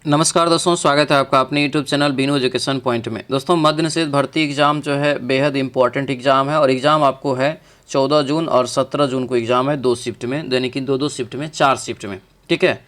नमस्कार दोस्तों, स्वागत है आपका अपने YouTube channel Binu education point में। दोस्तों, मद्य निषेध भर्ती एग्ज़ाम जो है बेहद इंपॉर्टेंट एग्ज़ाम है और एग्ज़ाम आपको है 14 जून और 17 जून को एग्ज़ाम है, 2 शिफ्ट में, यानी कि दो शिफ्ट में, 4 शिफ्ट में। ठीक है।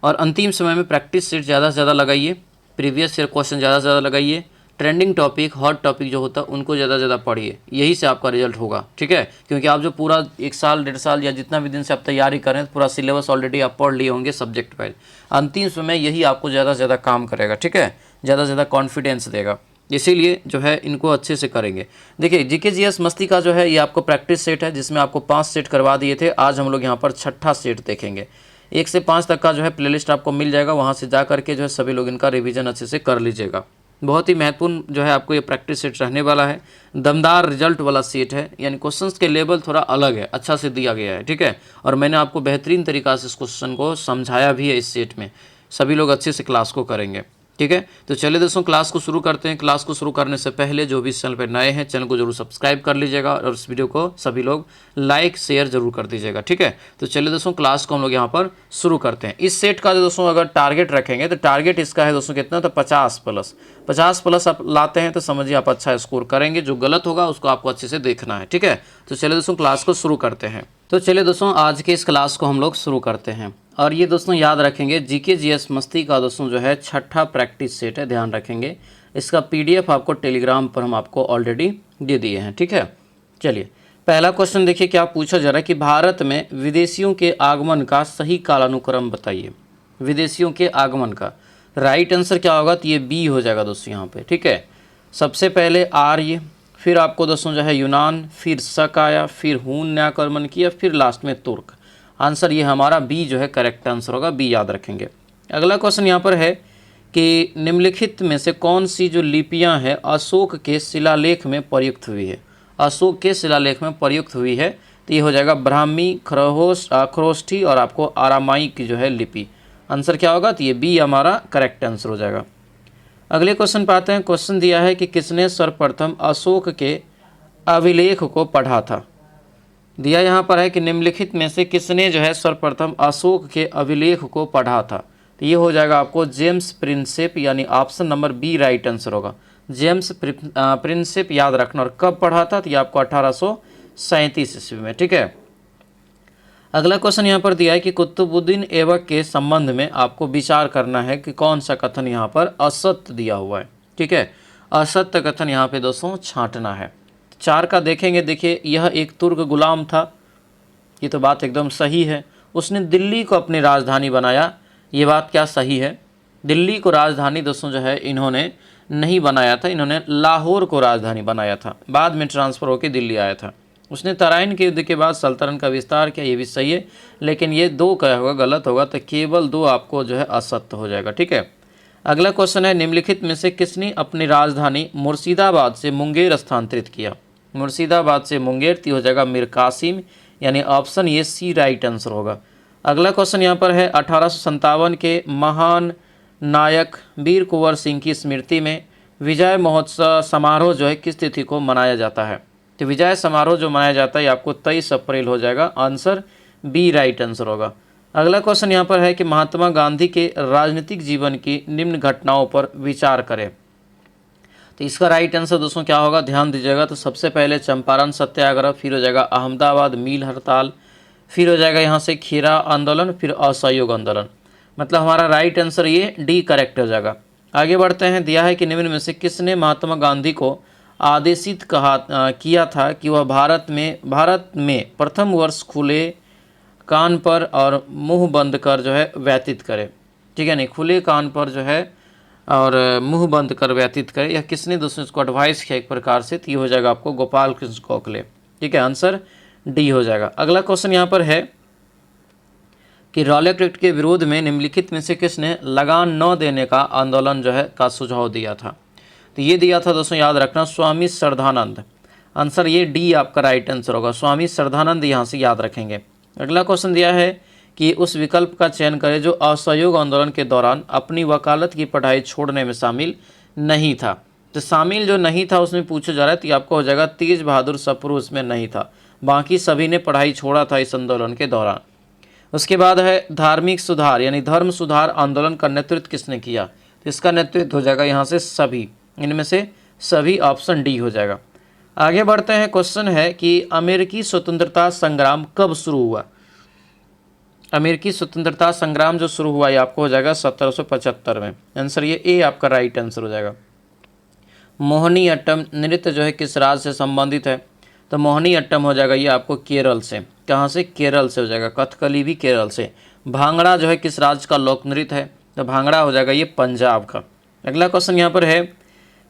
और अंतिम समय में प्रैक्टिस सेट ज़्यादा से ज़्यादा लगाइए, प्रीवियस ईयर क्वेश्चन ज़्यादा से ज़्यादा लगाइए, ट्रेंडिंग टॉपिक, हॉट टॉपिक जो होता है उनको ज़्यादा से ज़्यादा पढ़िए, यही से आपका रिजल्ट होगा। ठीक है, क्योंकि आप जो पूरा 1 साल 1.5 साल या जितना भी दिन से आप तैयारी करें, पूरा सिलेबस ऑलरेडी आप पढ़ लिए होंगे सब्जेक्ट वाइज। अंतिम समय यही आपको ज़्यादा से ज़्यादा काम करेगा। ठीक है, ज़्यादा से ज़्यादा कॉन्फिडेंस देगा, इसीलिए जो है इनको अच्छे से करेंगे। देखिए, जीके जीएस मस्ती का जो है ये आपको प्रैक्टिस सेट है, जिसमें आपको 5 सेट करवा दिए थे। आज हम लोग यहाँ पर 6ठा सेट देखेंगे। 1 से 5 तक का जो है प्लेलिस्ट आपको मिल जाएगा, वहाँ से जा करके जो है सभी लोग इनका रिवीजन अच्छे से कर लीजिएगा। बहुत ही महत्वपूर्ण जो है आपको ये प्रैक्टिस सेट रहने वाला है। दमदार रिजल्ट वाला सेट है, यानी क्वेश्चंस के लेवल थोड़ा अलग है, अच्छा से दिया गया है। ठीक है, और मैंने आपको बेहतरीन तरीक़ा से इस क्वेश्चन को समझाया भी है। इस सेट में सभी लोग अच्छे से क्लास को करेंगे। ठीक है, तो चलिए दोस्तों क्लास को शुरू करते हैं। क्लास को शुरू करने से पहले जो भी इस चैनल पर नए हैं, चैनल को जरूर सब्सक्राइब कर लीजिएगा और इस वीडियो को सभी लोग लाइक शेयर जरूर कर दीजिएगा। ठीक है, तो चलिए दोस्तों क्लास को हम लोग यहाँ पर शुरू करते हैं। इस सेट का जो दोस्तों अगर टारगेट रखेंगे तो टारगेट इसका है दोस्तों कितना, तो 50 प्लस आप लाते हैं तो समझिए आप अच्छा स्कोर करेंगे। जो गलत होगा उसको आपको अच्छे से देखना है। ठीक है, तो चलिए दोस्तों क्लास को शुरू करते हैं। तो चलिए दोस्तों आज के इस क्लास को हम लोग शुरू करते हैं। और ये दोस्तों याद रखेंगे, जीके जीएस मस्ती का दोस्तों जो है 6ठा प्रैक्टिस सेट है, ध्यान रखेंगे। इसका पीडीएफ आपको टेलीग्राम पर हम आपको ऑलरेडी दे दिए हैं। ठीक है, चलिए पहला क्वेश्चन देखिए क्या पूछा जा रहा है कि भारत में विदेशियों के आगमन का सही कालानुक्रम बताइए। विदेशियों के आगमन का राइट आंसर क्या होगा, तो ये बी हो जाएगा दोस्तों यहाँ पे। ठीक है, सबसे पहले आर्य, फिर आपको दोस्तों जो है यूनान, फिर शक आया, फिर हून ने आक्रमण किया, फिर लास्ट में तुर्क। आंसर ये हमारा बी जो है करेक्ट आंसर होगा, बी याद रखेंगे। अगला क्वेश्चन यहाँ पर है कि निम्नलिखित में से कौन सी जो लिपियाँ हैं अशोक के शिलालेख में प्रयुक्त हुई है। अशोक के शिलालेख में प्रयुक्त हुई है, तो ये हो जाएगा ब्राह्मी, खरोष्ठी और आपको आरामाई की जो है लिपि। आंसर क्या होगा, तो ये बी हमारा करेक्ट आंसर हो जाएगा। अगले क्वेश्चन पे आते हैं। क्वेश्चन दिया है कि किसने सर्वप्रथम अशोक के अभिलेख को पढ़ा था। दिया यहाँ पर है कि निम्नलिखित में से किसने जो है सर्वप्रथम अशोक के अभिलेख को पढ़ा था, तो ये हो जाएगा आपको जेम्स प्रिंसेप, यानी option number B right answer होगा। जेम्स प्रिंसेप याद रखना। और कब पढ़ा था, तो ये आपको 1837 ईस्वी में। ठीक है, अगला क्वेश्चन यहाँ पर दिया है कि कुतुबुद्दीन ऐबक के संबंध में आपको विचार करना है कि कौन सा कथन यहाँ पर असत्य दिया हुआ है। ठीक है, असत्य कथन यहाँ पे दोस्तों छांटना है। 4 का देखेंगे, देखिए यह एक तुर्क गुलाम था, ये तो बात एकदम सही है। उसने दिल्ली को अपनी राजधानी बनाया, ये बात क्या सही है। दिल्ली को राजधानी दोस्तों जो है इन्होंने नहीं बनाया था, इन्होंने लाहौर को राजधानी बनाया था, बाद में ट्रांसफ़र होकर दिल्ली आया था। उसने तराइन के युद्ध के बाद सल्तनत का विस्तार किया, ये भी सही है, लेकिन ये 2 क्या होगा, गलत होगा, तो केवल 2 आपको जो है असत्य हो जाएगा। ठीक है, अगला क्वेश्चन है निम्नलिखित में से किसने अपनी राजधानी मुर्शिदाबाद से मुंगेर स्थानांतरित किया। मुर्शिदाबाद से मुंगेर, तो हो जाएगा मीर कासिम, यानी ऑप्शन ये सी राइट आंसर होगा। अगला क्वेश्चन यहाँ पर है 1857 के महान नायक वीर कुंवर सिंह की स्मृति में विजय महोत्सव समारोह जो है किस तिथि को मनाया जाता है। तो विजय समारोह जो मनाया जाता है आपको 23 अप्रैल हो जाएगा। आंसर बी राइट आंसर होगा। अगला क्वेश्चन यहाँ पर है कि महात्मा गांधी के राजनीतिक जीवन की निम्न घटनाओं पर विचार करें। तो इसका राइट आंसर दोस्तों क्या होगा, ध्यान दीजिएगा। तो सबसे पहले चंपारण सत्याग्रह, फिर हो जाएगा अहमदाबाद मील हड़ताल, फिर हो जाएगा यहाँ से खेरा आंदोलन, फिर असहयोग आंदोलन। मतलब हमारा राइट आंसर ये डी करेक्ट हो जाएगा। आगे बढ़ते हैं। दिया है कि निम्न में से किसने महात्मा गांधी को आदेशित किया था कि वह भारत में प्रथम वर्ष खुले कान पर और मुंह बंद कर जो है व्यतीत करे। ठीक है, नहीं खुले कान पर जो है और मुंह बंद कर व्यतीत करे, यह किसने दोस्तों इसको एडवाइस किया एक प्रकार से, तो ये हो जाएगा आपको गोपाल कृष्ण गोखले। ठीक है, आंसर डी हो जाएगा। अगला क्वेश्चन यहाँ पर है कि रॉलेट एक्ट के विरोध में निम्नलिखित में से किसने लगान न देने का आंदोलन जो है का सुझाव दिया था। तो ये दिया था दोस्तों याद रखना स्वामी श्रद्धानंद। आंसर ये डी आपका राइट आंसर होगा, स्वामी श्रद्धानंद यहाँ से याद रखेंगे। अगला क्वेश्चन दिया है कि उस विकल्प का चयन करें जो असहयोग आंदोलन के दौरान अपनी वकालत की पढ़ाई छोड़ने में शामिल नहीं था। तो शामिल जो नहीं था उसमें पूछा जा रहा है, तो आपको हो जाएगा तेज बहादुर सप्रू उसमें नहीं था, बाकी सभी ने पढ़ाई छोड़ा था इस आंदोलन के दौरान। उसके बाद है धार्मिक सुधार यानी धर्म सुधार आंदोलन का नेतृत्व किसने किया, तो इसका नेतृत्व हो जाएगा यहाँ से सभी, इनमें से सभी, ऑप्शन डी हो जाएगा। आगे बढ़ते हैं, क्वेश्चन है कि अमेरिकी स्वतंत्रता संग्राम कब शुरू हुआ। अमेरिकी स्वतंत्रता संग्राम जो शुरू हुआ ये आपको हो जाएगा 1775 में। आंसर ये ए आपका राइट आंसर हो जाएगा। मोहिनी अट्टम नृत्य जो है किस राज्य से संबंधित है, तो मोहिनी अट्टम हो जाएगा ये आपको केरल से। कहाँ से, केरल से हो जाएगा। कथकली भी केरल से। भांगड़ा जो है किस राज्य का लोक नृत्य है, तो भांगड़ा हो जाएगा ये पंजाब का। अगला क्वेश्चन यहाँ पर है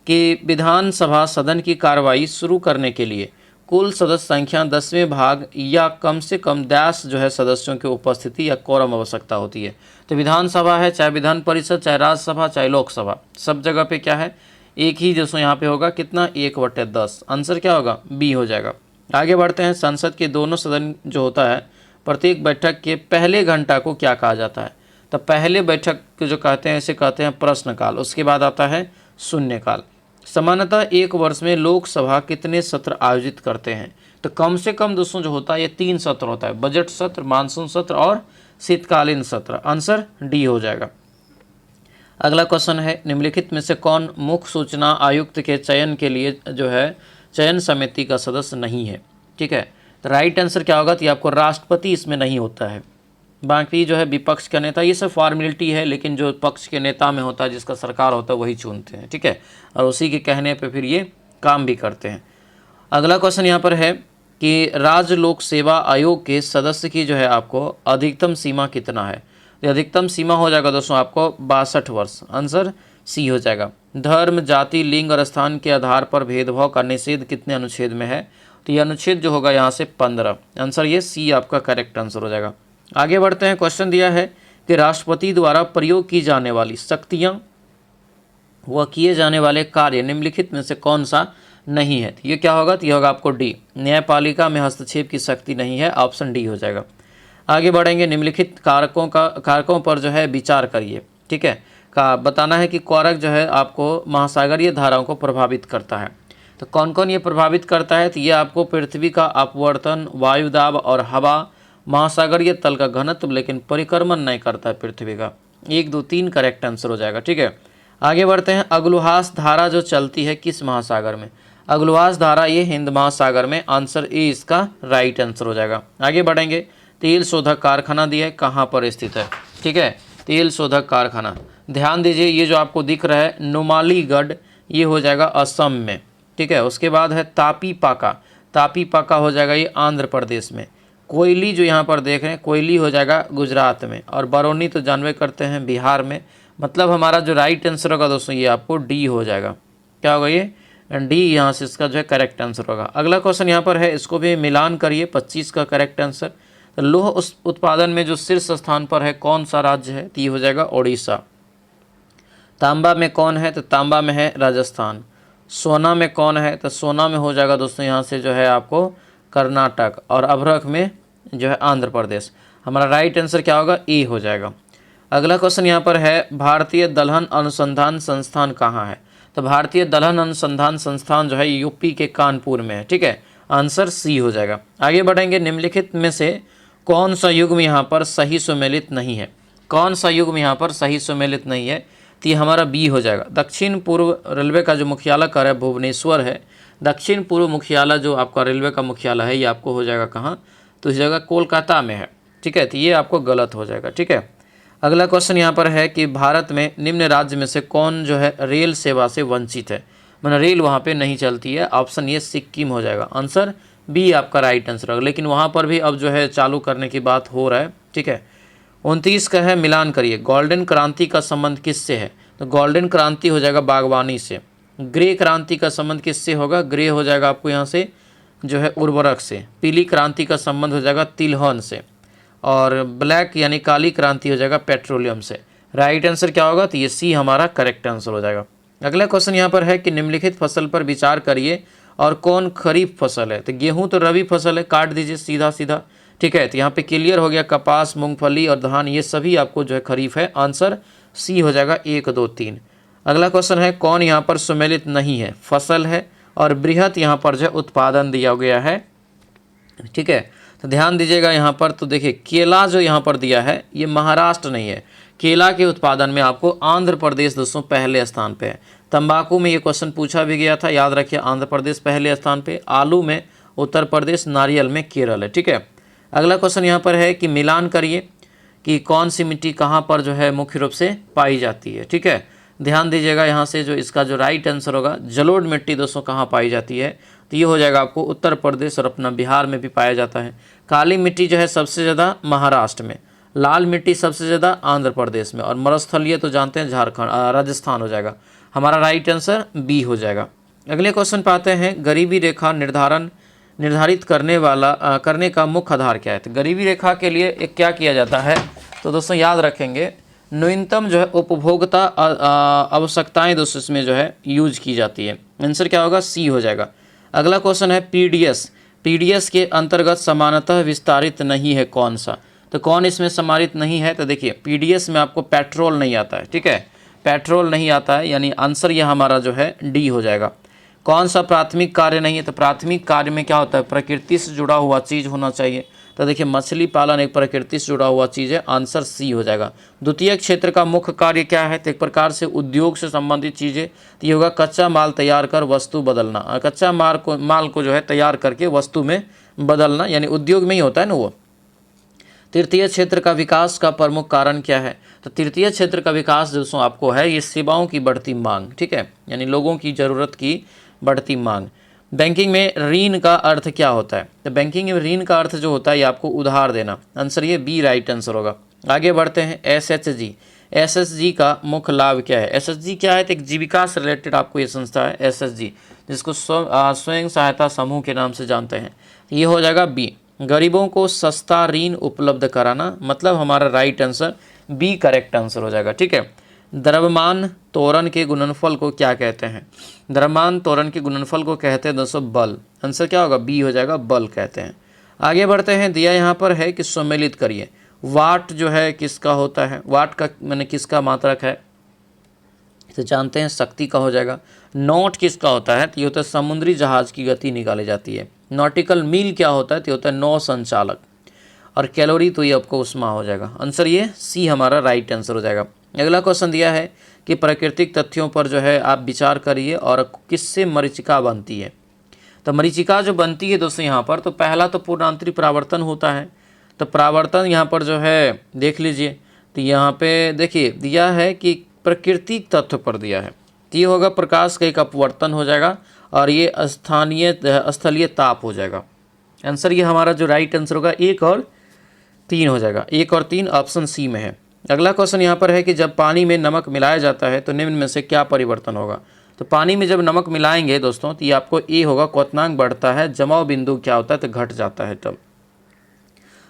कि विधानसभा सदन की कार्रवाई शुरू करने के लिए कुल सदस्य संख्या 10वें भाग या कम से कम 10 जो है सदस्यों की उपस्थिति या कोरम आवश्यकता होती है। तो विधानसभा है, चाहे विधान परिषद, चाहे राज्यसभा, चाहे लोकसभा, सब जगह पे क्या है, एक ही दोस्तों यहाँ पे होगा कितना, 1/10। आंसर क्या होगा, बी हो जाएगा। आगे बढ़ते हैं, संसद के दोनों सदन जो होता है प्रत्येक बैठक के पहले घंटा को क्या कहा जाता है, तो पहले बैठक को जो कहते हैं इसे कहते हैं प्रश्नकाल। उसके बाद आता है शून्यकाल। सामान्यतः एक वर्ष में लोकसभा कितने सत्र आयोजित करते हैं, तो कम से कम दोस्तों जो होता है ये 3 सत्र होता है, बजट सत्र, मानसून सत्र और शीतकालीन सत्र। आंसर डी हो जाएगा। अगला क्वेश्चन है, निम्नलिखित में से कौन मुख्य सूचना आयुक्त के चयन के लिए जो है चयन समिति का सदस्य नहीं है, ठीक है। तो राइट आंसर क्या होगा, तो आपको राष्ट्रपति इसमें नहीं होता है, बाकी जो है विपक्ष का नेता, ये सब फॉर्मेलिटी है, लेकिन जो पक्ष के नेता में होता है, जिसका सरकार होता है वही चुनते हैं, ठीक है, और उसी के कहने पे फिर ये काम भी करते हैं। अगला क्वेश्चन यहाँ पर है कि राज्य लोक सेवा आयोग के सदस्य की जो है आपको अधिकतम सीमा कितना है, तो अधिकतम सीमा हो जाएगा दोस्तों आपको 62 वर्ष। आंसर सी हो जाएगा। धर्म, जाति, लिंग और स्थान के आधार पर भेदभाव का निषेध कितने अनुच्छेद में है, तो ये अनुच्छेद जो होगा यहाँ से 15। आंसर ये सी आपका करेक्ट आंसर हो जाएगा। आगे बढ़ते हैं, क्वेश्चन दिया है कि राष्ट्रपति द्वारा प्रयोग की जाने वाली शक्तियाँ व किए जाने वाले कार्य निम्नलिखित में से कौन सा नहीं है, तो ये क्या होगा, तो ये होगा आपको डी, न्यायपालिका में हस्तक्षेप की शक्ति नहीं है। ऑप्शन डी हो जाएगा। आगे बढ़ेंगे, निम्नलिखित कारकों पर जो है विचार करिए, ठीक है, का बताना है कि कारक जो है आपको महासागरीय धाराओं को प्रभावित करता है। तो कौन कौन ये प्रभावित करता है, तो ये आपको पृथ्वी का अपवर्तन, वायुदाब और हवा, महासागरीय तल का घनत्व, लेकिन परिक्रमण नहीं करता है पृथ्वी का। 1, 2, 3 करेक्ट आंसर हो जाएगा, ठीक है। आगे बढ़ते हैं, अग्लुहास धारा जो चलती है किस महासागर में, अग्लुहास धारा ये हिंद महासागर में। आंसर ए इसका राइट आंसर हो जाएगा। आगे बढ़ेंगे, तेल शोधक कारखाना दिया है कहाँ पर स्थित है, ठीक है, तेल शोधक कारखाना। ध्यान दीजिए, ये जो आपको दिख रहा है नुमालीगढ़, ये हो जाएगा असम में, ठीक है। उसके बाद है तापी पाका, तापी पाका हो जाएगा ये आंध्र प्रदेश में। कोयली जो यहाँ पर देख रहे हैं, कोयली हो जाएगा गुजरात में, और बरौनी तो जानवे करते हैं बिहार में। मतलब हमारा जो राइट आंसर होगा दोस्तों ये आपको डी हो जाएगा। क्या होगा ये, डी, यहाँ से इसका जो है करेक्ट आंसर होगा। अगला क्वेश्चन यहाँ पर है, इसको भी मिलान करिए, 25 का करेक्ट आंसर। तो लौह उत्पादन में जो शीर्ष स्थान पर है कौन सा राज्य है, तो ये हो जाएगा ओडिशा। तांबा में कौन है, तो तांबा में है राजस्थान। सोना में कौन है, तो सोना में हो जाएगा दोस्तों यहाँ से जो है आपको कर्नाटक, और अभ्रक में जो है आंध्र प्रदेश। हमारा राइट आंसर क्या होगा, ए हो जाएगा। अगला क्वेश्चन यहाँ पर है, भारतीय दलहन अनुसंधान संस्थान कहाँ है, तो भारतीय दलहन अनुसंधान संस्थान जो है यूपी के कानपुर में है, ठीक है। आंसर सी हो जाएगा। आगे बढ़ेंगे, निम्नलिखित में से कौन सा युग्म यहाँ पर सही सुमेलित नहीं है, कौन सा युग्म यहाँ पर सही सुमेलित नहीं है, तो ये हमारा बी हो जाएगा। दक्षिण पूर्व रेलवे का जो मुख्यालय कार्य है भुवनेश्वर है। दक्षिण पूर्व मुख्यालय जो आपका रेलवे का मुख्यालय है ये आपको हो जाएगा कहाँ, तो इस जगह कोलकाता में है, ठीक है, तो ये आपको गलत हो जाएगा, ठीक है। अगला क्वेश्चन यहाँ पर है कि भारत में निम्न राज्य में से कौन जो है रेल सेवा से वंचित है, मतलब रेल वहाँ पे नहीं चलती है। ऑप्शन ये सिक्किम हो जाएगा। आंसर बी आपका राइट आंसर होगा, लेकिन वहाँ पर भी अब जो है चालू करने की बात हो रहा है, ठीक है। 29 का है, मिलान करिए, गोल्डन क्रांति का संबंध किससे है, तो गोल्डन क्रांति हो जाएगा बागवानी से। ग्रे क्रांति का संबंध किससे होगा, ग्रे हो जाएगा आपको यहाँ से जो है उर्वरक से। पीली क्रांति का संबंध हो जाएगा तिलहन से, और ब्लैक यानी काली क्रांति हो जाएगा पेट्रोलियम से। राइट आंसर क्या होगा, तो ये सी हमारा करेक्ट आंसर हो जाएगा। अगला क्वेश्चन यहाँ पर है कि निम्नलिखित फसल पर विचार करिए और कौन खरीफ फसल है, तो गेहूं तो रबी फसल है, काट दीजिए सीधा सीधा, ठीक है। तो यहाँ पे क्लियर हो गया, कपास, मूंगफली और धान ये सभी आपको जो है खरीफ है। आंसर सी हो जाएगा 1, 2, 3। अगला क्वेश्चन है, कौन यहाँ पर सुमेलित नहीं है, फसल है और बृहत यहाँ पर जो है उत्पादन दिया गया है, ठीक है। तो ध्यान दीजिएगा यहाँ पर। तो देखिए केला जो यहाँ पर दिया है ये महाराष्ट्र नहीं है। केला के उत्पादन में आपको आंध्र प्रदेश दोस्तों पहले स्थान पे है। तंबाकू में ये क्वेश्चन पूछा भी गया था, याद रखिए आंध्र प्रदेश पहले स्थान पे। आलू में उत्तर प्रदेश, नारियल में केरल है, ठीक है। अगला क्वेश्चन यहाँ पर है कि मिलान करिए कि कौन सी मिट्टी कहाँ पर जो है मुख्य रूप से पाई जाती है, ठीक है। ध्यान दीजिएगा यहाँ से जो इसका जो राइट आंसर होगा, जलोढ़ मिट्टी दोस्तों कहाँ पाई जाती है, तो ये हो जाएगा आपको उत्तर प्रदेश और अपना बिहार में भी पाया जाता है। काली मिट्टी जो है सबसे ज़्यादा महाराष्ट्र में, लाल मिट्टी सबसे ज़्यादा आंध्र प्रदेश में, और मरुस्थलीय तो जानते हैं झारखंड राजस्थान हो जाएगा। हमारा राइट आंसर बी हो जाएगा। अगले क्वेश्चन पे आते हैं, गरीबी रेखा निर्धारित करने का मुख्य आधार क्या है। तो गरीबी रेखा के लिए एक क्या किया जाता है, तो दोस्तों याद रखेंगे न्यूनतम जो है उपभोक्ता आवश्यकताएं दोस्तों इसमें जो है यूज की जाती है। आंसर क्या होगा, सी हो जाएगा। अगला क्वेश्चन है पीडीएस के अंतर्गत समानतः विस्तारित नहीं है कौन सा। तो कौन इसमें सम्मानित नहीं है, तो देखिए पीडीएस में आपको पेट्रोल नहीं आता है, ठीक है, पेट्रोल नहीं आता है, यानी आंसर ये हमारा जो है डी हो जाएगा। कौन सा प्राथमिक कार्य नहीं है, तो प्राथमिक कार्य में क्या होता है, प्रकृति से जुड़ा हुआ चीज़ होना चाहिए। तो देखिए मछली पालन एक प्रकृति से जुड़ा हुआ चीज़ है, आंसर सी हो जाएगा। द्वितीय क्षेत्र का मुख्य कार्य क्या है, तो एक प्रकार से उद्योग से संबंधित चीज़ें, तो ये होगा कच्चा माल तैयार कर वस्तु बदलना, कच्चा माल को जो है तैयार करके वस्तु में बदलना, यानी उद्योग में ही होता है ना वो। तृतीय क्षेत्र का विकास का प्रमुख कारण क्या है, तो तृतीय क्षेत्र का विकास दोस्तों आपको है ये सेवाओं की बढ़ती मांग, ठीक है, यानी लोगों की ज़रूरत की बढ़ती मांग। बैंकिंग में ऋण का अर्थ क्या होता है, तो बैंकिंग में ऋण का अर्थ जो होता है ये आपको उधार देना, आंसर ये बी राइट आंसर होगा। आगे बढ़ते हैं, एसएचजी का मुख्य लाभ क्या है। एसएचजी क्या है, तो एक जीविका से रिलेटेड आपको ये संस्था है एसएचजी, जिसको स्वयं सहायता समूह के नाम से जानते हैं, ये हो जाएगा बी। गरीबों को सस्ता ऋण उपलब्ध कराना, मतलब हमारा right answer B correct answer हो जाएगा, ठीक है। द्रव्यमान त्वरण के गुणनफल को क्या कहते हैं, द्रव्यमान त्वरण के गुणनफल को कहते हैं दोस्तों बल, आंसर क्या होगा, बी हो जाएगा, बल कहते हैं। आगे बढ़ते हैं, दिया यहाँ पर है कि सम्मिलित करिए। वाट जो है किसका होता है, वाट का मैंने किसका मात्रक है, तो जानते हैं शक्ति का हो जाएगा। नॉट किसका होता है, तो ये होता है समुद्री जहाज की गति निकाली जाती है। नॉटिकल मील क्या होता है, तो ये होता है नौ संचालक। और कैलोरी तो ये आपको उष्मा हो जाएगा, आंसर ये सी हमारा राइट आंसर हो जाएगा। अगला क्वेश्चन दिया है कि प्राकृतिक तथ्यों पर जो है आप विचार करिए और किससे मरीचिका बनती है। तो मरीचिका जो बनती है दोस्तों यहाँ पर, तो पहला तो पूर्णांतरी परावर्तन होता है। तो परावर्तन यहाँ पर जो है देख लीजिए, तो यहाँ पे देखिए दिया है कि प्राकृतिक तत्व पर दिया है, तो ये होगा प्रकाश का एक अपवर्तन हो जाएगा, और ये स्थलीय ताप हो जाएगा। आंसर ये हमारा जो राइट आंसर होगा 1 और 3 हो जाएगा, 1 और 3 ऑप्शन सी में है। अगला क्वेश्चन यहाँ पर है कि जब पानी में नमक मिलाया जाता है तो निम्न में से क्या परिवर्तन होगा। तो पानी में जब नमक मिलाएंगे दोस्तों, तो ये आपको ए होगा, क्वथनांक बढ़ता है, जमाव बिंदु क्या होता है, तो घट जाता है तब।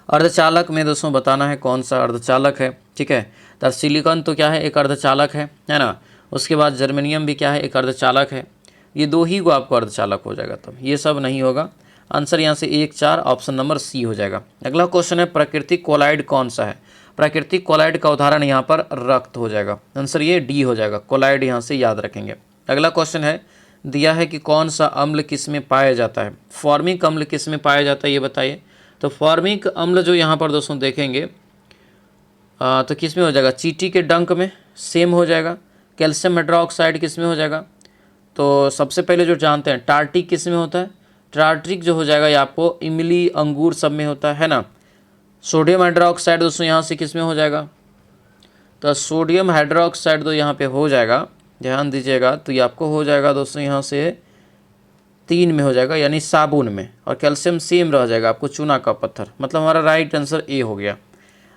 अर्धचालक में दोस्तों बताना है कौन सा अर्धचालक है, ठीक है। तो सिलिकॉन तो क्या है, एक अर्धचालक है ना। उसके बाद जर्मेनियम भी क्या है, एक अर्धचालक है। ये 2 ही को आपको अर्धचालक हो जाएगा, तब ये सब नहीं होगा। आंसर यहाँ से 1, 4 ऑप्शन नंबर सी हो जाएगा। अगला क्वेश्चन है प्राकृतिक कोलाइड कौन सा है। प्राकृतिक कोलाइड का उदाहरण यहाँ पर रक्त हो जाएगा, आंसर ये डी हो जाएगा, कोलाइड यहाँ से याद रखेंगे। अगला क्वेश्चन है, दिया है कि कौन सा अम्ल किस में पाया जाता है। फॉर्मिक अम्ल किस में पाया जाता है ये बताइए। तो फॉर्मिक अम्ल जो यहाँ पर दोस्तों देखेंगे तो किस में हो जाएगा, चींटी के डंक में, सेम हो जाएगा। कैल्शियम हाइड्रोक्साइड किस में हो जाएगा, तो सबसे पहले जो जानते हैं टार्टिक किस में होता है, टार्ट्रिक जो हो जाएगा ये आपको इमली अंगूर सब में होता है ना। सोडियम हाइड्रोक्साइड दोस्तों यहाँ से किस में हो जाएगा, तो सोडियम हाइड्रोक्साइड तो यहाँ पे हो जाएगा, ध्यान दीजिएगा, तो ये आपको हो जाएगा दोस्तों यहाँ से 3 में हो जाएगा, यानी साबुन में। और कैल्शियम सेम रह जाएगा आपको, चूना का पत्थर, मतलब हमारा राइट आंसर ए हो गया।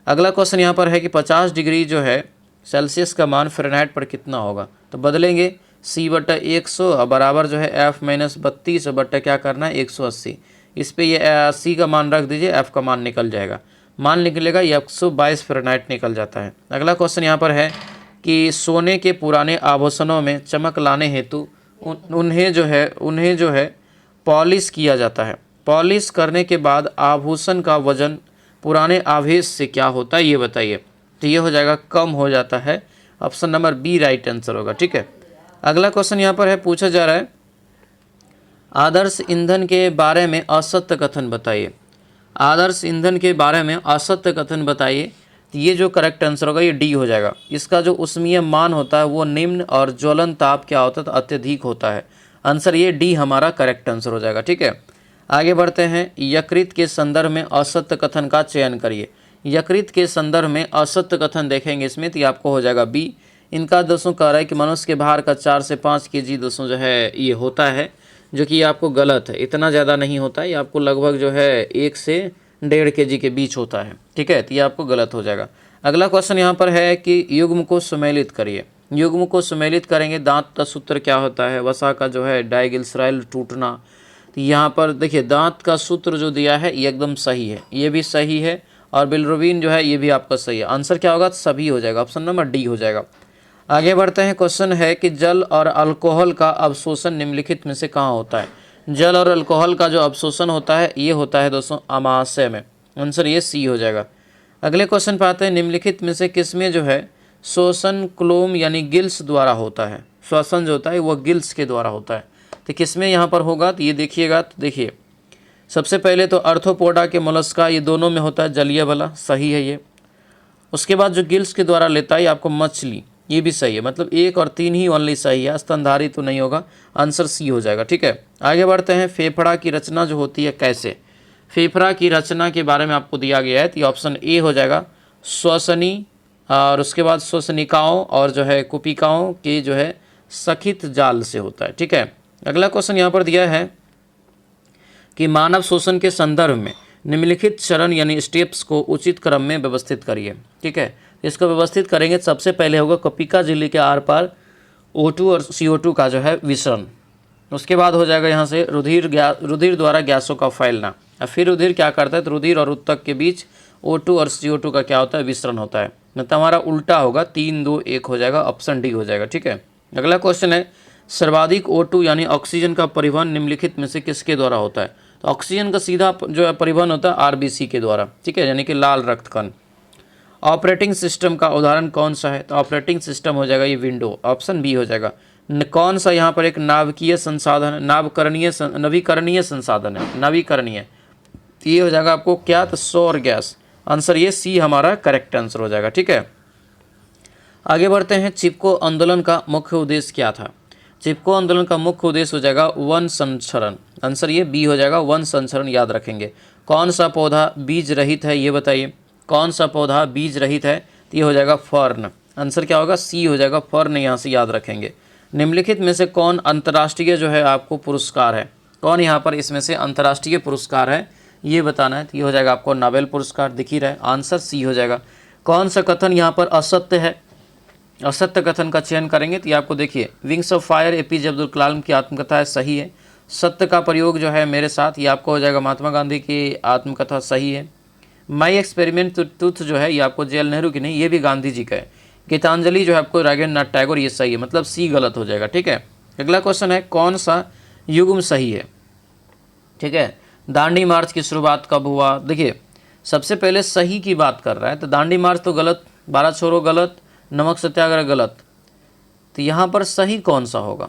अगला क्वेश्चन यहाँ पर है कि 50 डिग्री जो है सेल्सियस का मान फ़ारेनहाइट पर कितना होगा। तो बदलेंगे C/100 बराबर जो है F-32 बट्टा क्या करना है 180। इस पे ये C का मान रख दीजिए, F का मान निकल जाएगा, मान निकलेगा ये 122 फ़ारेनहाइट निकल जाता है। अगला क्वेश्चन यहाँ पर है कि सोने के पुराने आभूषणों में चमक लाने हेतु उन्हें जो है पॉलिश किया जाता है। पॉलिश करने के बाद आभूषण का वजन पुराने आवेश से क्या होता है ये बताइए। तो ये हो जाएगा कम हो जाता है, option number B right answer होगा, ठीक है। अगला क्वेश्चन यहाँ पर है, पूछा जा रहा है आदर्श ईंधन के बारे में असत्य कथन बताइए। आदर्श ईंधन के बारे में असत्य कथन बताइए। तो ये जो करेक्ट आंसर होगा ये डी हो जाएगा। इसका जो ऊष्मीय मान होता है वो निम्न और ज्वलन ताप क्या होता है तो अत्यधिक होता है। आंसर ये डी हमारा करेक्ट आंसर हो जाएगा। ठीक है, आगे बढ़ते हैं। यकृत के संदर्भ में असत्य कथन का चयन करिए। यकृत के संदर्भ में असत्य कथन देखेंगे इसमें तो ये आपको हो जाएगा बी। इनका दोस्तों कह रहा है कि मनुष्य के भार का 4 से 5 केजी दोस्तों जो है ये होता है, जो कि ये आपको गलत है। इतना ज़्यादा नहीं होता है, ये आपको लगभग जो है 1 से 1.5 केजी के बीच होता है। ठीक है, तो ये आपको गलत हो जाएगा। अगला क्वेश्चन यहाँ पर है कि युग्म को सुमेलित करिए। युग्म को सुमेलित करेंगे, दांत का सूत्र क्या होता है, वसा का जो है डाइग्लिसराइड टूटना। तो यहाँ पर देखिए दांत का सूत्र जो दिया है ये एकदम सही है, ये भी सही है, और बिलिरुबिन जो है ये भी आपका सही है। आंसर क्या होगा, सभी हो जाएगा, ऑप्शन नंबर डी हो जाएगा। आगे बढ़ते हैं। क्वेश्चन है कि जल और अल्कोहल का अवशोषण निम्नलिखित में से कहाँ होता है। जल और अल्कोहल का जो अवशोषण होता है ये होता है दोस्तों अमाशय में। आंसर ये सी हो जाएगा। अगले क्वेश्चन पे आते हैं। निम्नलिखित में से किसमें जो है श्वसन क्लोम यानी गिल्स द्वारा होता है। श्वसन जो होता है वो गिल्स के द्वारा होता है, तो किसमें यहाँ पर होगा, तो ये देखिएगा। तो देखिए सबसे पहले तो अर्थोपोडा के मोलस्का, ये दोनों में होता है, जलीय वाला सही है ये। उसके बाद जो गिल्स के द्वारा लेता है आपको मछली, ये भी सही है। मतलब 1 और 3 ही ओनली सही है, स्तनधारी तो नहीं होगा। आंसर सी हो जाएगा। ठीक है, आगे बढ़ते हैं। फेफड़ा की रचना जो होती है कैसे। फेफड़ा की रचना के बारे में आपको दिया गया है, तो ये ऑप्शन ए हो जाएगा, श्वसनी और उसके बाद श्वसनिकाओं और जो है कुपिकाओं के जो है सखित जाल से होता है। ठीक है, अगला क्वेश्चन यहाँ पर दिया है कि मानव शोषण के संदर्भ में निम्नलिखित चरण यानी स्टेप्स को उचित क्रम में व्यवस्थित करिए। ठीक है, इसको व्यवस्थित करेंगे। सबसे पहले होगा कपिका झिल्ली के आर पार O2 और CO2 का जो है विसरण। उसके बाद हो जाएगा यहाँ से रुधिर द्वारा गैसों का फैलना। और फिर रुधिर क्या करता है, तो रुधिर और उत्तक के बीच O2 और CO2 का क्या होता है, विसरण होता है। मतलब हमारा उल्टा होगा, 3, 2, 1 हो जाएगा, ऑप्शन डी हो जाएगा। ठीक है, अगला क्वेश्चन है। सर्वाधिक O2 यानी ऑक्सीजन का परिवहन निम्नलिखित में से किसके द्वारा होता है। तो ऑक्सीजन का सीधा जो है परिवहन होता है RBC के द्वारा। ठीक है, यानी कि लाल रक्त कण। ऑपरेटिंग सिस्टम का उदाहरण कौन सा है, तो ऑपरेटिंग सिस्टम हो जाएगा ये विंडो, ऑप्शन बी हो जाएगा। कौन सा यहाँ पर एक नाभिकीय संसाधन है, नवीकरणीय संसाधन है, नवीकरणीय, ये हो जाएगा आपको क्या, तो सौर गैस। आंसर ये सी हमारा करेक्ट आंसर हो जाएगा। ठीक है, आगे बढ़ते हैं। चिपको आंदोलन का मुख्य उद्देश्य क्या था। चिपको आंदोलन का मुख्य उद्देश्य हो जाएगा वन संरक्षण। आंसर ये बी हो जाएगा, वन संरक्षण याद रखेंगे। कौन सा पौधा बीज रहित है ये बताइए, कौन सा पौधा बीज रहित है, तो ये हो जाएगा फर्न। आंसर क्या होगा, सी हो जाएगा, फर्न यहाँ से याद रखेंगे। निम्नलिखित में से कौन अंतर्राष्ट्रीय जो है आपको पुरस्कार है, कौन यहाँ पर इसमें से अंतर्राष्ट्रीय पुरस्कार है ये बताना है, तो ये हो जाएगा आपको नोबेल पुरस्कार, दिख ही रहा है, आंसर सी हो जाएगा। कौन सा कथन यहाँ पर असत्य है, असत्य कथन का चयन करेंगे तो ये आपको देखिए wings of fire APJ Abdul Kalam की आत्मकथा है, सही है। सत्य का प्रयोग जो है मेरे साथ, ये आपको हो जाएगा महात्मा गांधी की आत्मकथा, सही है। माई एक्सपेरिमेंट टूथ जो है ये आपको जवाहरलाल नेहरू की नहीं, ये भी गांधी जी का है। गीतांजलि जो है आपको राजेंद्र नाथ टैगोर, ये सही है, मतलब सी गलत हो जाएगा। ठीक है, अगला क्वेश्चन है कौन सा युग्म सही है। ठीक है, दांडी मार्च की शुरुआत कब हुआ। देखिए सबसे पहले सही की बात कर रहा है, तो दांडी मार्च तो गलत, 12 छोरो गलत, नमक सत्याग्रह गलत, तो यहाँ पर सही कौन सा होगा,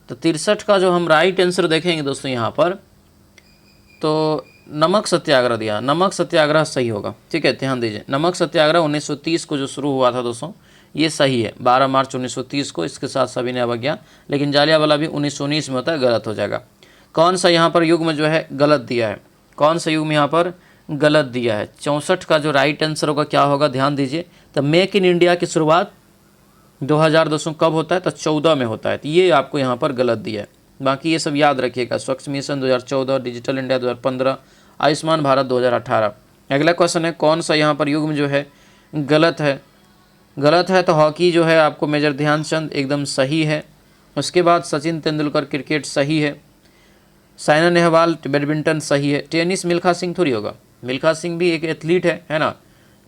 तो 63 का जो हम राइट आंसर देखेंगे दोस्तों यहाँ पर, तो नमक सत्याग्रह दिया, नमक सत्याग्रह सही होगा। ठीक है, ध्यान दीजिए, नमक सत्याग्रह 1930 को जो शुरू हुआ था दोस्तों, ये सही है, 12 मार्च 1930 को, इसके साथ सभी ने अवज्ञा। लेकिन जालियावाला भी 1919 में होता है, गलत हो जाएगा। कौन सा यहाँ पर युग्म जो है गलत दिया है, कौन सा युग्म यहाँ पर गलत दिया है। 64 का जो राइट आंसर होगा क्या होगा, ध्यान दीजिए, तो मेक इन इंडिया की शुरुआत 2000 दोस्तों कब होता है, तो 14 में होता है, तो ये आपको यहाँ पर गलत दिया है। बाकी ये सब याद रखिएगा, स्वच्छ mission 2014, digital India 2015, Ayushman Bharat 2018। अगला क्वेश्चन है कौन सा यहाँ पर युग्म जो है गलत है। गलत है तो हॉकी जो है आपको मेजर ध्यानचंद एकदम सही है। उसके बाद सचिन तेंदुलकर क्रिकेट सही है। साइना नेहवाल बैडमिंटन सही है। टेनिस मिल्खा सिंह थोड़ी होगा, मिल्खा सिंह भी एक एथलीट है ना,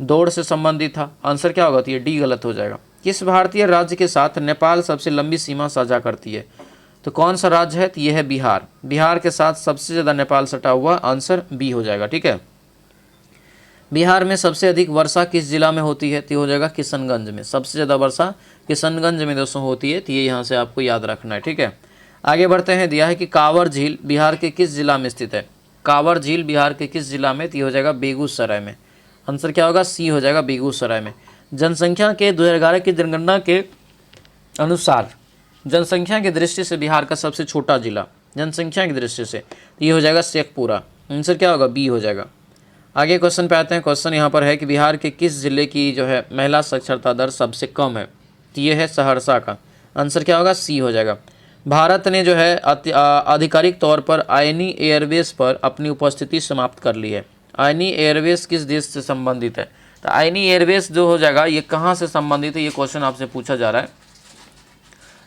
दौड़ से संबंधित था। आंसर क्या होगा, तो ये डी गलत हो जाएगा। किस भारतीय राज्य के साथ नेपाल सबसे लंबी सीमा साझा करती है, तो कौन सा राज्य है, तो ये है बिहार। बिहार के साथ सबसे ज़्यादा नेपाल सटा हुआ, आंसर बी हो जाएगा। ठीक है, बिहार में सबसे अधिक वर्षा किस जिला में होती है, तो हो जाएगा किशनगंज में। सबसे ज़्यादा वर्षा किशनगंज में दोस्तों होती है, तो ये यहाँ से आपको याद रखना है। ठीक है, आगे बढ़ते हैं। दिया है कि कांवर झील बिहार के किस जिला में स्थित है। कांवर झील बिहार के किस जिला में? तो ये हो जाएगा बेगूसराय में। आंसर क्या होगा? सी हो जाएगा, बेगूसराय में। जनसंख्या के 2011 की जनगणना के अनुसार जनसंख्या की दृष्टि से बिहार का सबसे छोटा जिला, जनसंख्या की दृष्टि से, तो ये हो जाएगा शेखपुरा। आंसर क्या होगा? बी हो जाएगा। आगे क्वेश्चन पे आते हैं। क्वेश्चन यहाँ पर है कि बिहार के किस जिले की जो है महिला साक्षरता दर सबसे कम है? तो ये है सहरसा का। आंसर क्या होगा? सी हो जाएगा। भारत ने जो है आधिकारिक तौर पर आयनी एयरवेज पर अपनी उपस्थिति समाप्त कर ली है। आयनी एयरवेज किस देश से संबंधित है? तो आयनी एयरवेज जो हो जाएगा ये कहाँ से संबंधित है, ये क्वेश्चन आपसे पूछा जा रहा है।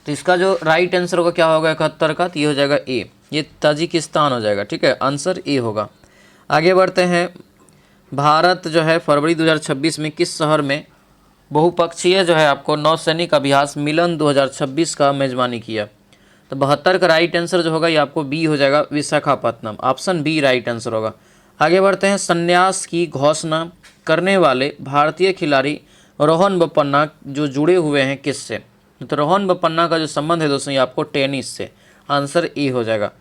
तो इसका जो राइट आंसर होगा क्या होगा 71 का? तो ये हो जाएगा ए, ये ताजिकिस्तान हो जाएगा। ठीक है, आंसर ए होगा। आगे बढ़ते हैं। भारत जो है फरवरी 2026 में किस शहर में बहुपक्षीय जो है आपको नौसैनिक अभ्यास मिलन 2026 का मेजबानी किया? तो 72 का राइट आंसर जो होगा ये आपको बी हो जाएगा, Visakhapatnam. Option B right answer होगा। आगे बढ़ते हैं। संन्यास की घोषणा करने वाले भारतीय खिलाड़ी रोहन बोपन्ना जो जुड़े हुए हैं किससे? तो रोहन बोपन्ना का जो संबंध है दोस्तों ये आपको टेनिस से। आंसर ए हो जाएगा।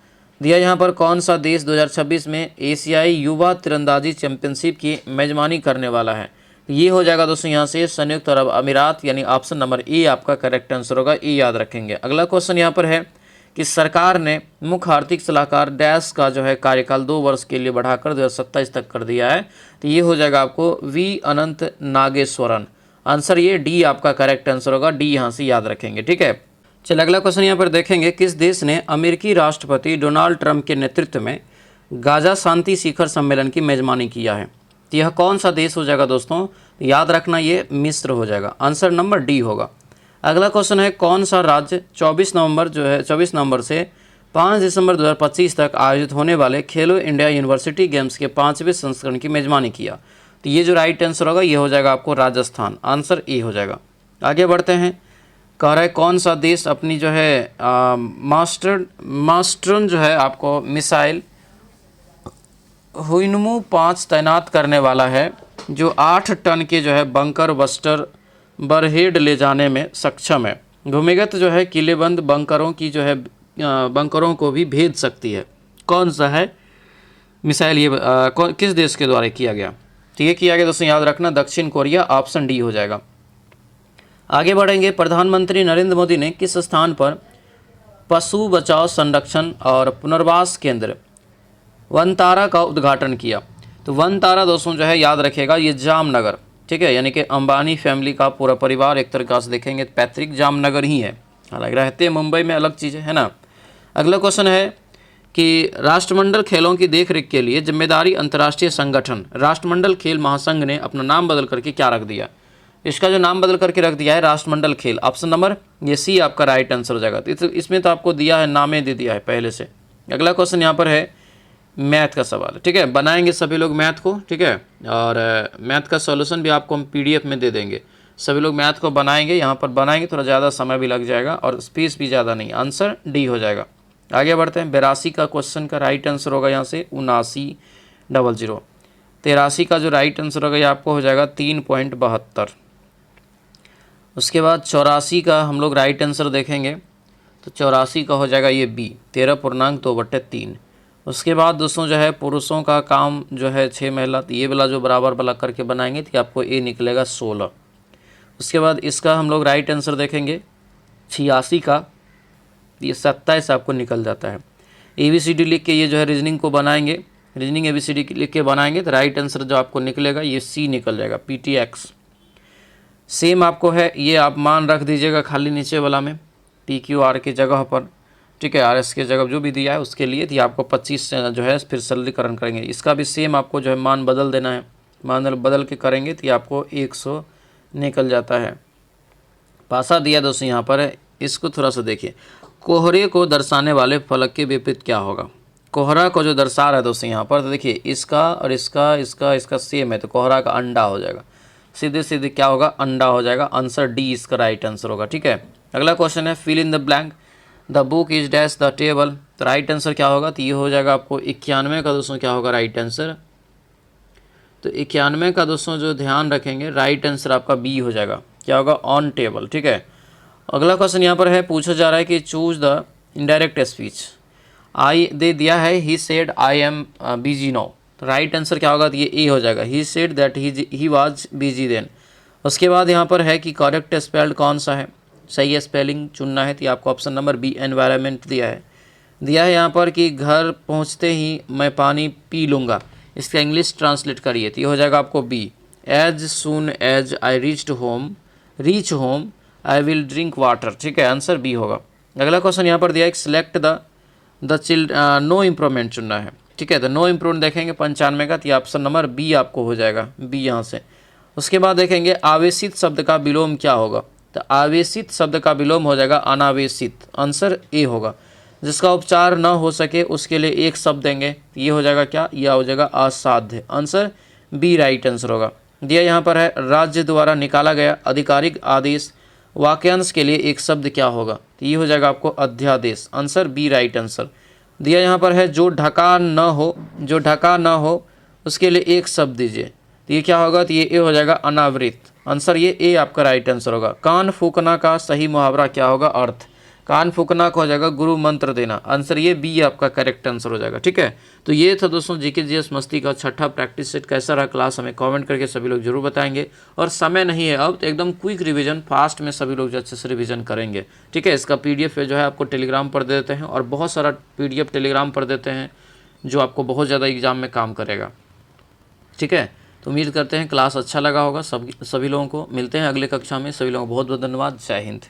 दिया यहाँ पर कौन सा देश 2026 में एशियाई युवा तीरंदाजी चैंपियनशिप की मेजबानी करने वाला है? ये हो जाएगा दोस्तों यहाँ से संयुक्त अरब अमीरात, यानी ऑप्शन नंबर ए आपका करेक्ट आंसर होगा। ए याद रखेंगे। अगला क्वेश्चन यहाँ पर है कि सरकार ने मुख्य आर्थिक सलाहकार डैश का जो है कार्यकाल 2 वर्ष के लिए बढ़ाकर 2027 तक कर दिया है। तो ये हो जाएगा आपको वी अनंत नागेश्वरन। आंसर ये डी आपका करेक्ट आंसर होगा। डी यहाँ से याद रखेंगे। ठीक है, चलिए अगला क्वेश्चन यहाँ पर देखेंगे। किस देश ने अमेरिकी राष्ट्रपति डोनाल्ड ट्रंप के नेतृत्व में गाजा शांति शिखर सम्मेलन की मेजबानी किया है? तो यह कौन सा देश हो जाएगा दोस्तों? याद रखना ये मिस्र हो जाएगा। आंसर नंबर डी होगा। अगला क्वेश्चन है कौन सा राज्य 24 नवंबर से 5 दिसंबर 2025 तक आयोजित होने वाले खेलो इंडिया यूनिवर्सिटी गेम्स के 5वें संस्करण की मेजबानी किया? तो ये जो राइट आंसर होगा ये हो जाएगा आपको राजस्थान। आंसर ए हो जाएगा। आगे बढ़ते हैं। कह रहा है कौन सा देश अपनी जो है मास्टर्न जो है आपको मिसाइल हुइनमू 5 तैनात करने वाला है, जो 8 टन के जो है बंकर बस्टर बरहेड ले जाने में सक्षम है। भूमिगत जो है किलेबंद बंकरों की जो है बंकरों को भी भेज सकती है। कौन सा है मिसाइल ये किस देश के द्वारा किया गया? तो ये किया गया दोस्तों याद रखना दक्षिण कोरिया। ऑप्शन डी हो जाएगा। आगे बढ़ेंगे। प्रधानमंत्री नरेंद्र मोदी ने किस स्थान पर पशु बचाव संरक्षण और पुनर्वास केंद्र वनतारा का उद्घाटन किया? तो वनतारा दोस्तों जो है याद रखेगा ये जामनगर, ठीक है, यानी कि अंबानी फैमिली का पूरा परिवार एक तरीका से देखेंगे पैतृक जामनगर ही है, हालांकि रहते मुंबई में अलग चीज़ है ना। अगला क्वेश्चन है कि राष्ट्रमंडल खेलों की देखरेख के लिए जिम्मेदारी अंतर्राष्ट्रीय संगठन राष्ट्रमंडल खेल महासंघ ने अपना नाम बदल करके क्या रख दिया? इसका जो नाम बदल करके रख दिया है राष्ट्रमंडल खेल। ऑप्शन नंबर ये सी आपका राइट आंसर हो जाएगा। तो इसमें तो आपको दिया है, नामे दे दिया है पहले से। अगला क्वेश्चन यहाँ पर है मैथ का सवाल, ठीक है, बनाएंगे सभी लोग मैथ को, ठीक है, और मैथ का सॉल्यूशन भी आपको हम पीडीएफ में दे देंगे। सभी लोग मैथ को बनाएंगे, यहाँ पर बनाएंगे थोड़ा ज़्यादा समय भी लग जाएगा और स्पेस भी ज़्यादा नहीं। आंसर डी हो जाएगा। आगे बढ़ते हैं। 82 का क्वेश्चन का राइट आंसर होगा यहाँ से 7900। 83 का जो राइट आंसर होगा ये आपको हो जाएगा 3.72। उसके बाद 84 का हम लोग राइट आंसर देखेंगे तो 84 का हो जाएगा ये बी 13.2/3। उसके बाद दोस्तों जो है पुरुषों का काम जो है 6 महिला, तो ये वाला जो बराबर वाला करके बनाएंगे तो आपको ए निकलेगा 16। उसके बाद इसका हम लोग राइट आंसर देखेंगे 86 का, ये 27 आपको निकल जाता है। ABCD लिख के ये जो है रीजनिंग को बनाएंगे, रीजनिंग ABCD लिख के बनाएंगे तो राइट आंसर जो आपको निकलेगा ये सी निकल जाएगा PTX। सेम आपको है, ये आप मान रख दीजिएगा खाली नीचे वाला में PQR की जगह पर, ठीक है, RS के जगह जो भी दिया है उसके लिए थी आपको 25 जो है फिर सरलीकरण करेंगे। इसका भी सेम आपको जो है मान बदल देना है, मान बदल के करेंगे तो आपको 100 निकल जाता है। पासा दिया दोस्तों यहाँ पर है, इसको थोड़ा सा देखिए। कोहरे को दर्शाने वाले फलक के विपरीत क्या होगा? कोहरा को जो दर्शा रहा है दोस्तों यहाँ पर, तो देखिए इसका और इसका सेम है, तो कोहरा का अंडा हो जाएगा। सीधे सीधे क्या होगा? अंडा हो जाएगा। आंसर डी इसका राइट आंसर होगा, ठीक है। अगला क्वेश्चन है fill in the blank the book is dash the table. तो राइट आंसर क्या होगा? तो ये हो जाएगा आपको 91 का दोस्तों क्या होगा राइट आंसर? तो 91 का दोस्तों जो ध्यान रखेंगे राइट आंसर आपका बी हो जाएगा। क्या होगा? ऑन टेबल, ठीक है। अगला क्वेश्चन यहाँ पर है, पूछा जा रहा है कि choose the indirect speech. I दे दिया है he said I am busy now, तो राइट आंसर क्या होगा, तो ये ए हो जाएगा, he said that he was busy then. उसके बाद यहाँ पर है कि करेक्ट स्पेल्ड कौन सा है, सही स्पेलिंग चुनना है, तो आपको ऑप्शन नंबर बी एनवायरनमेंट दिया है यहाँ पर कि घर पहुँचते ही मैं पानी पी लूँगा, इसका इंग्लिश ट्रांसलेट करिए, तो ये हो जाएगा आपको B, as soon as I reach home I will drink water, ठीक है, आंसर बी होगा। अगला क्वेश्चन यहाँ पर दिया है, सिलेक्ट द नो इम्प्रूवमेंट चुनना है, ठीक है, तो नो इम्प्रूवमेंट देखेंगे 95 का, तो ये ऑप्शन नंबर बी आपको हो जाएगा, बी यहाँ से। उसके बाद देखेंगे आवेशित शब्द का विलोम क्या होगा, तो आवेशित शब्द का विलोम हो जाएगा अनावेशित, आंसर ए होगा। जिसका उपचार न हो सके उसके लिए एक शब्द देंगे, तो ये हो जाएगा क्या, यह हो जाएगा असाध्य, आंसर बी राइट आंसर होगा। दिया यहाँ पर है राज्य द्वारा निकाला गया आधिकारिक आदेश वाक्यांश के लिए एक शब्द क्या होगा, तो ये हो जाएगा आपको अध्यादेश, आंसर बी राइट आंसर। दिया यहाँ पर है जो ढका न हो उसके लिए एक शब्द दीजिए, तो ये क्या होगा, तो ये ए हो जाएगा अनावृत, आंसर ये ए आपका राइट आंसर होगा। कान फूकना का सही मुहावरा क्या होगा, अर्थ, कान फूकना का हो जाएगा गुरु मंत्र देना, आंसर ये बी आपका करेक्ट आंसर हो जाएगा, ठीक है। तो ये था दोस्तों जीके जीएस मस्ती का छठा प्रैक्टिस सेट। कैसा रहा क्लास हमें कमेंट करके सभी लोग जरूर बताएंगे, और समय नहीं है अब, तो एकदम क्विक रिवीजन फास्ट में सभी लोग जो अच्छे से रिवीजन करेंगे, ठीक है। इसका पीडीएफ जो है आपको टेलीग्राम पर दे देते हैं, और बहुत सारा पीडीएफ टेलीग्राम पर देते हैं जो आपको बहुत ज़्यादा एग्जाम में काम करेगा, ठीक है। तो उम्मीद करते हैं क्लास अच्छा लगा होगा सभी लोगों को। मिलते हैं अगले कक्षा में, सभी लोगों को बहुत बहुत धन्यवाद, जय हिंद।